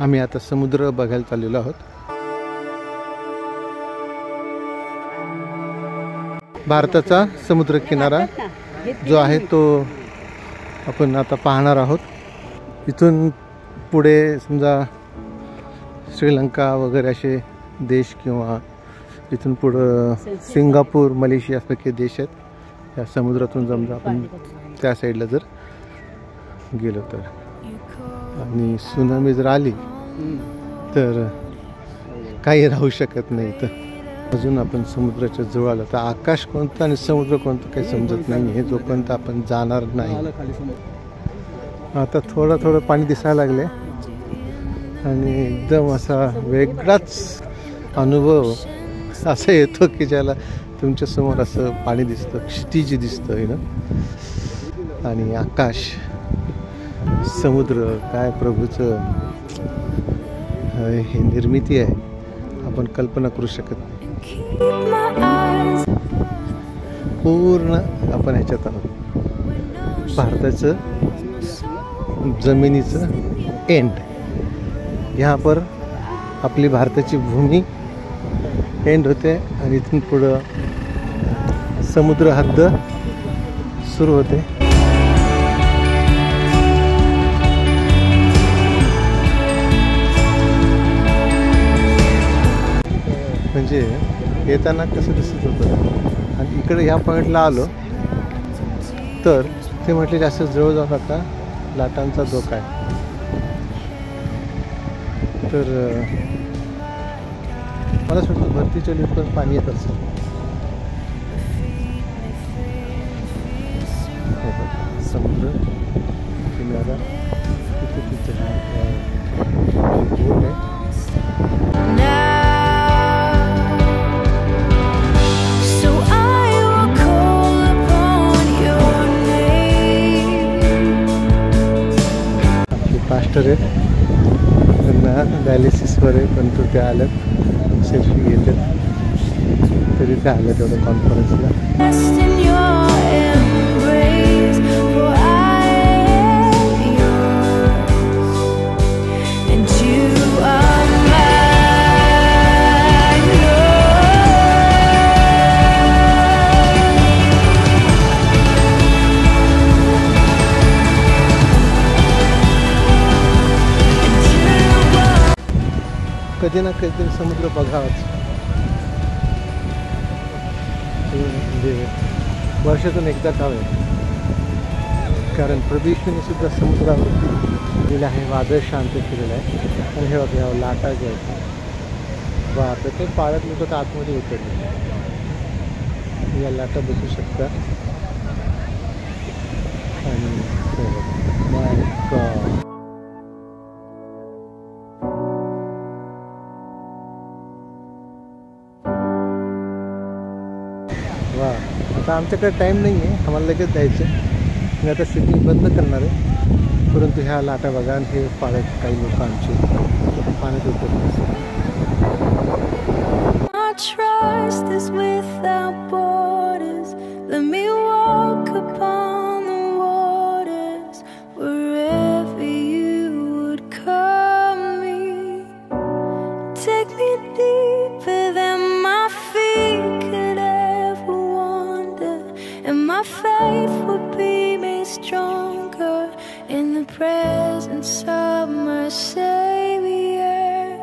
आम्ही आता समुद्र बघायला चाललेलो आहोत. भारताचा समुद्र किनारा जो आहे तो आपण आता पाहणार आहोत. इथून पुढे समजा श्रीलंका वगैरे असे देश किंवा इथून पुढं सिंगापूर, मलेशिया सारखे देश आहेत. या समुद्रातून समजा आपण त्या साईडला जर गेलो तर, आणि सुनामी जर आली तर काही राहू शकत नाही. तर अजून आपण समुद्राच्या जवळ आलो तर आकाश कोणतं आणि समुद्र कोणतं काही समजत नाही आहे जोपर्यंत आपण जाणार नाही. आता थोडं पाणी दिसायला लागले आणि एकदम असा वेगळाच अनुभव असा येतो की ज्याला तुमच्या समोर असं पाणी दिसतं, क्षितिज दिसतं ना, आणि आकाश, समुद्र, काय प्रभूचं हे निर्मिती आहे, आपण कल्पना करू शकत नाही. पूर्ण आपण ह्याच्यात आहोत, भारताचं जमिनीचं एंड. यहाँ पर आपली भारताची भूमी एंड होते आणि इथून पुढं समुद्र हद्द सुरू होते. म्हणजे येताना कसं दिसत होतं आणि इकडे ह्या पॉईंटला आलो तर ते म्हटले जास्त जवळ जाऊ नका, लाटांचा धोका आहे. तर मला वाटतं भरतीच्या लिफ्टवर पाणी येत असेल. समुद्र किनारा तिथे बोट आहे. पास्टर आहेत, त्यांना डायलिसिसवर आहे पण तो त्या आल्यात, सेल्फी घेतात तरी त्या आल्या तेवढं कॉन्फरन्सला. कधी ना कधीतरी समुद्र बघावाच, म्हणजे वर्षातून एकदा जावे. कारण प्रभूने सुद्धा समुद्रावर गेले आहे, वादळ शांत केलेलं आहे. आणि हे बघा ह्या लाटा जे आहेत बापरे, ते पाळत लोक तर आतमध्ये उतरले. या लाटा बघू शकता. आणि वा, आता आमच्याकडे टाईम नाही आहे, आम्हाला लगेच जायचं. मी आता सिटिंग बंद करणार आहे, परंतु ह्या लाटा बघा आणि हे पाळत काही लोक आमचे पाण्यात उतरले. Faith would be made stronger in the presence of my Savior.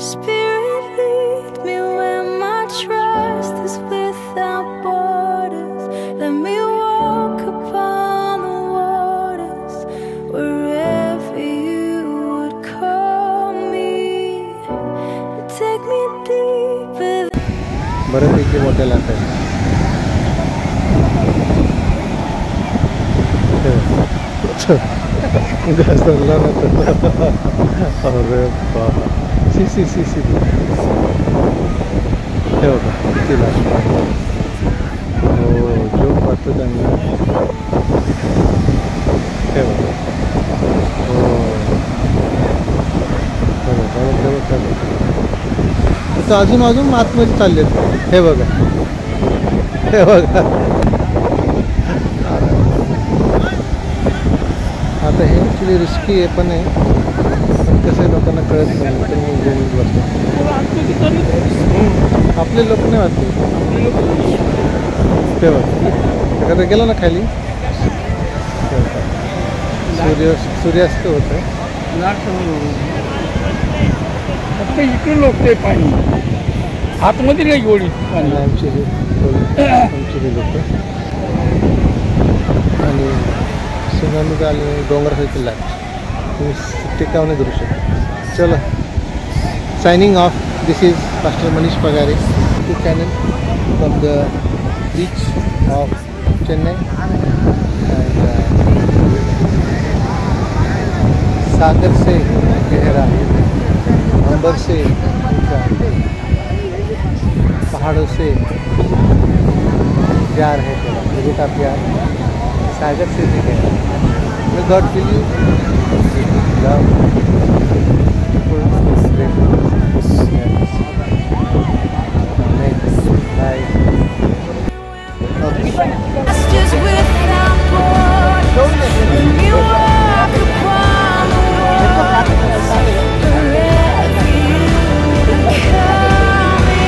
Spirit, lead me where my trust is without borders. Let me walk upon the waters wherever you would call me. Take me deeper. बऱ्यापैकी मोठ्या लाटा आहेत. घसरला ना तर अरे बा, C C C C हे बघा किती लाटा. हो, जो पाहतो त्यांना हे बघा. हो आता अजून आतमध्ये चालले. हे बघा, हे बघा. आहे हे ॲक्च्युली रिस्की आहे पण आहे, पण कसं आहे लोकांना कळत नाही तर मी घेऊन बसतो. आपले लोक नाही वाटते तेव्हा एखादा गेला ना खाली सूर्यास्त होत आहे. फक्त इकडे लोक ते पाणी आतमध्ये नाही गोडी पाणी. आमचे हे लोक आणि सुनामी आले डोंगर किल्ला तुम्ही टिकाव नाही करू शकत. चला signing off. This is master Manish Pagare YouTube channel from the beach of Chennai and सागर से गहरा, अंबर से ऊंचा, पहाड़ों से प्यार है तेरा, मुझे का प्यार सागर से भी गहरा. May God fill you love, Just without borders, when you walk upon the waters, wherever you call me,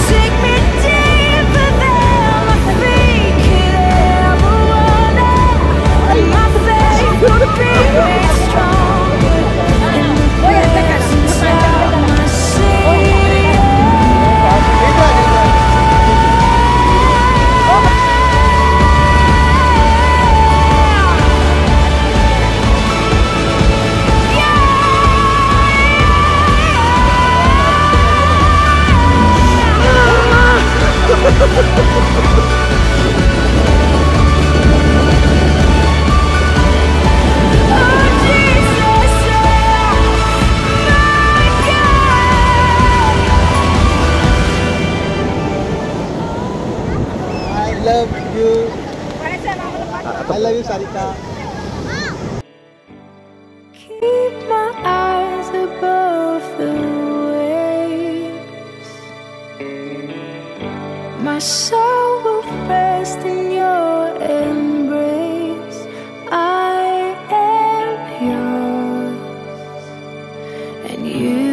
take me deeper than my feet could ever wander, and my faith will be made stronger in the presence of my Savior. I love you. I love you, Sarika. Keep my eyes above the waves. My soul will rest in your embrace. I am yours, and you